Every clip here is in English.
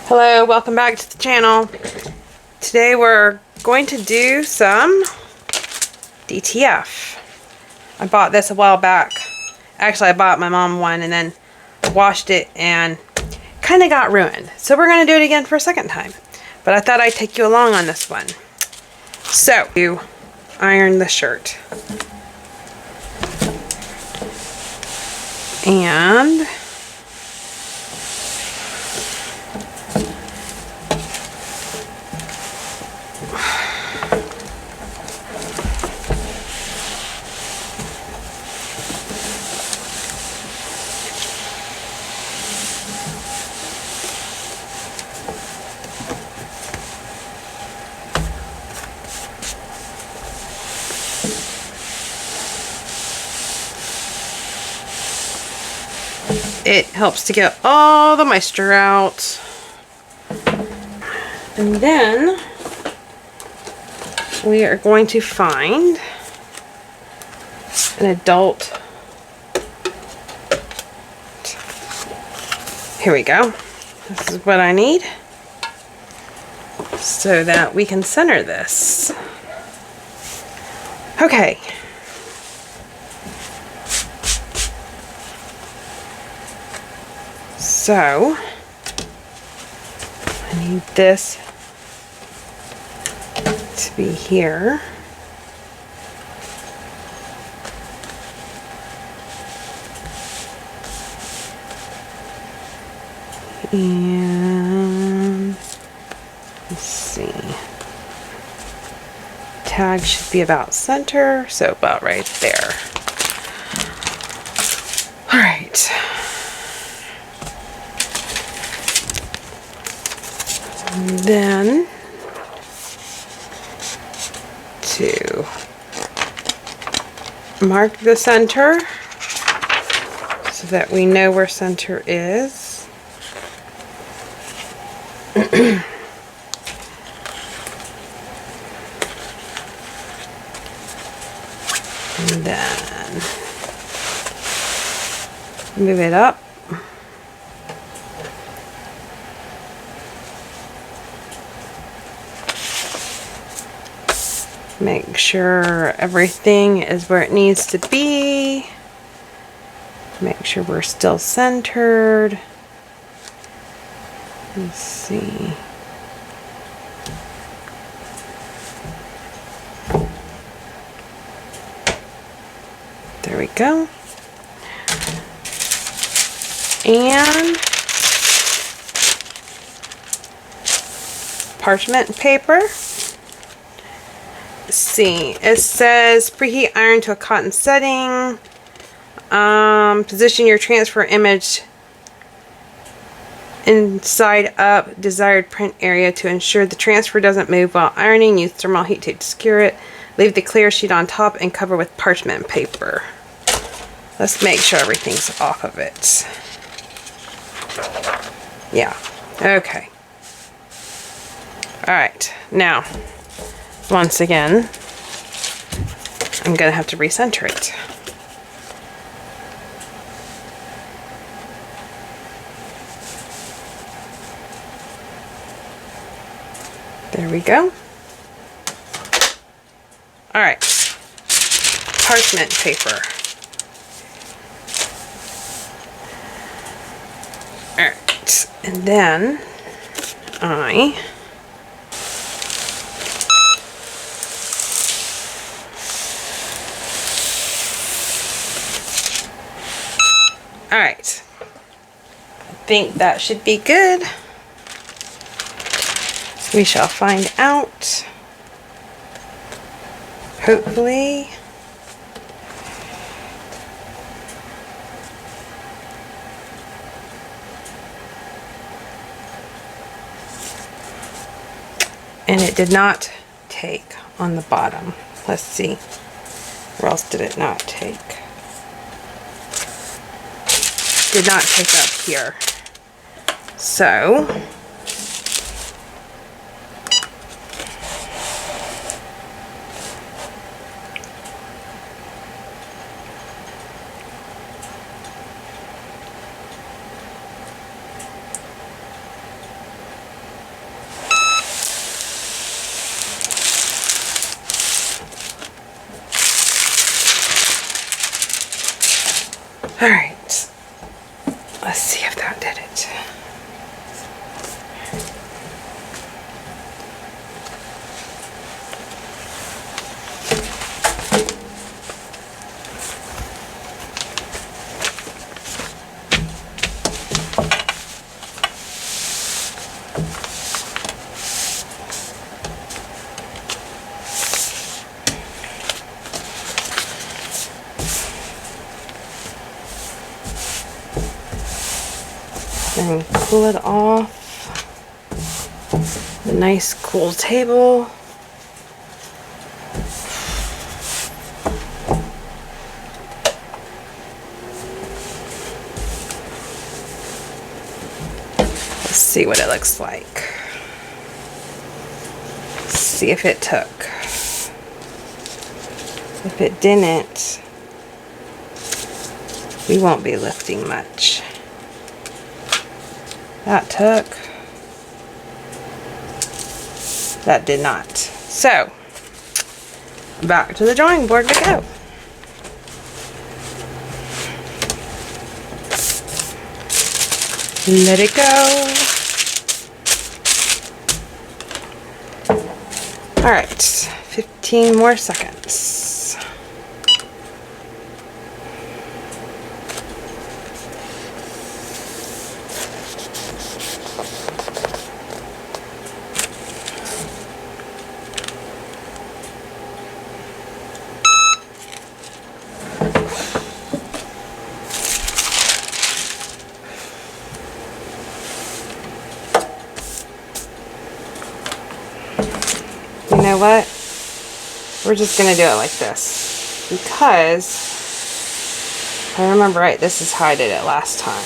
Hello, welcome back to the channel. Today we're going to do some DTF. I bought this a while back. Actually, I bought my mom one and then washed it and kind of got ruined. So we're going to do it again for a second time. But I thought I'd take you along on this one. So, you iron the shirt. And it helps to get all the moisture out. And then we are going to find an adult. Here we go. This is what I need so that we can center this. Okay. So, I need this to be here. And let's see. Tag should be about center, so about right there. All right. And then to mark the center so that we know where center is. And then move it up. Make sure everything is where it needs to be. Make sure we're still centered. Let's see. There we go. And parchment paper. Let's see. It says preheat iron to a cotton setting. Position your transfer image inside up desired print area to ensure the transfer doesn't move while ironing. Use thermal heat tape to secure it. Leave the clear sheet on top and cover with parchment paper. Let's make sure everything's off of it. Yeah. Okay. Alright. Now, once again, I'm going to have to recenter it. There we go. Alright. Parchment paper. Alright. And then Alright. I think that should be good. We shall find out. Hopefully. And it did not take on the bottom. Let's see. Where else did it not take? Did not take up here. So All right. Let's see if that did it. And cool it off. A nice cool table. Let's see what it looks like. See if it took. If it didn't, we won't be lifting much. That took. That did not. So, back to the drawing board we go. Let it go. All right, 15 more seconds. You know what? We're just gonna do it like this because if I remember right, this is how I did it last time.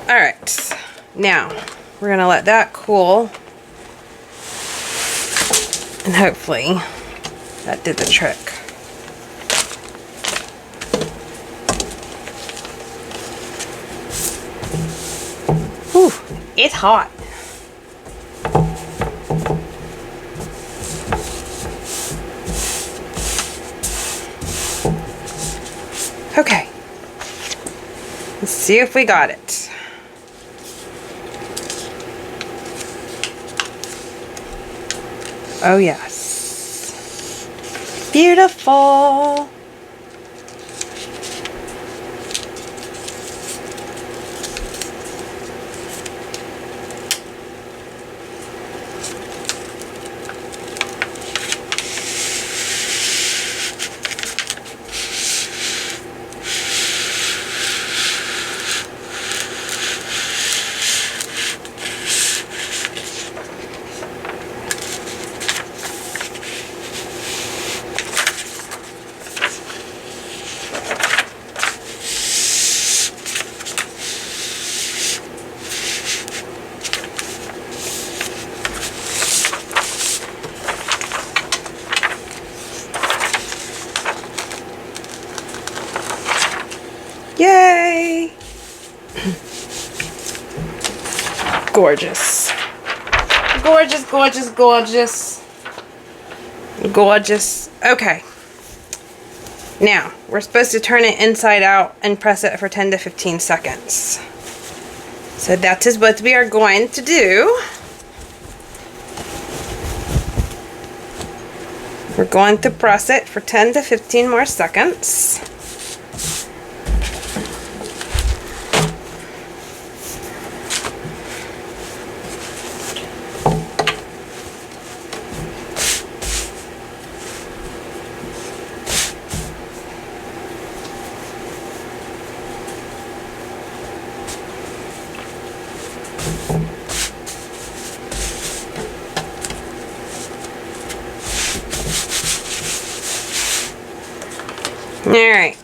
All right, now we're gonna let that cool. And hopefully that did the trick. Whew, it's hot. Okay. Let's see if we got it. Oh yes. Beautiful. Yay! Gorgeous. Gorgeous, gorgeous, gorgeous. Gorgeous. Okay. Now, we're supposed to turn it inside out and press it for 10 to 15 seconds. So that is what we are going to do. We're going to press it for 10 to 15 more seconds. All right.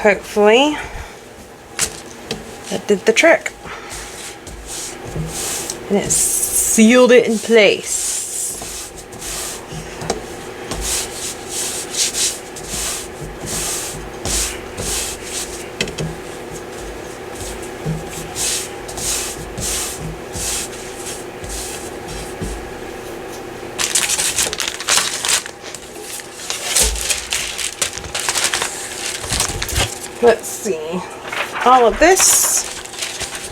hopefully that did the trick. And it sealed it in place. Let's see. All of this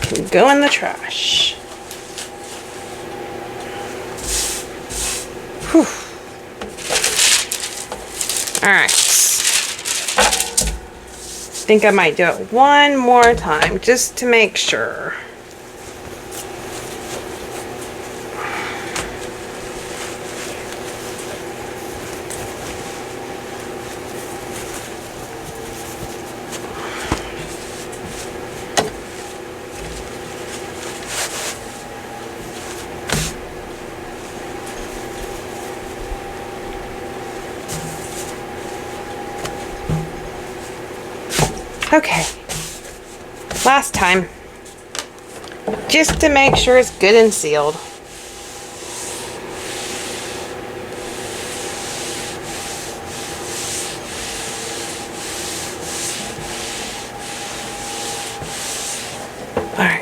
can go in the trash. Whew. Alright. I think I might do it one more time just to make sure. Okay, last time, just to make sure it's good and sealed. All right.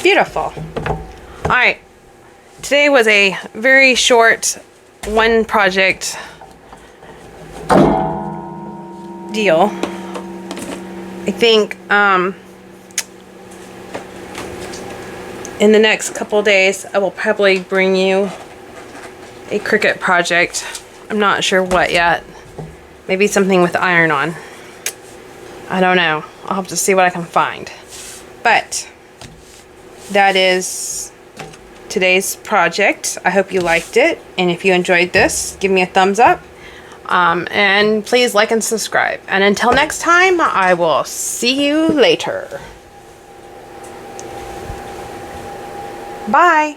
Beautiful. All right, today was a very short one project deal. I think in the next couple days I will probably bring you a Cricut project. I'm not sure what yet. Maybe something with iron on. I don't know. I'll have to see what I can find. But that is today's project. I hope you liked it, and if you enjoyed this, give me a thumbs up, and please like and subscribe. And until next time, I will see you later. Bye.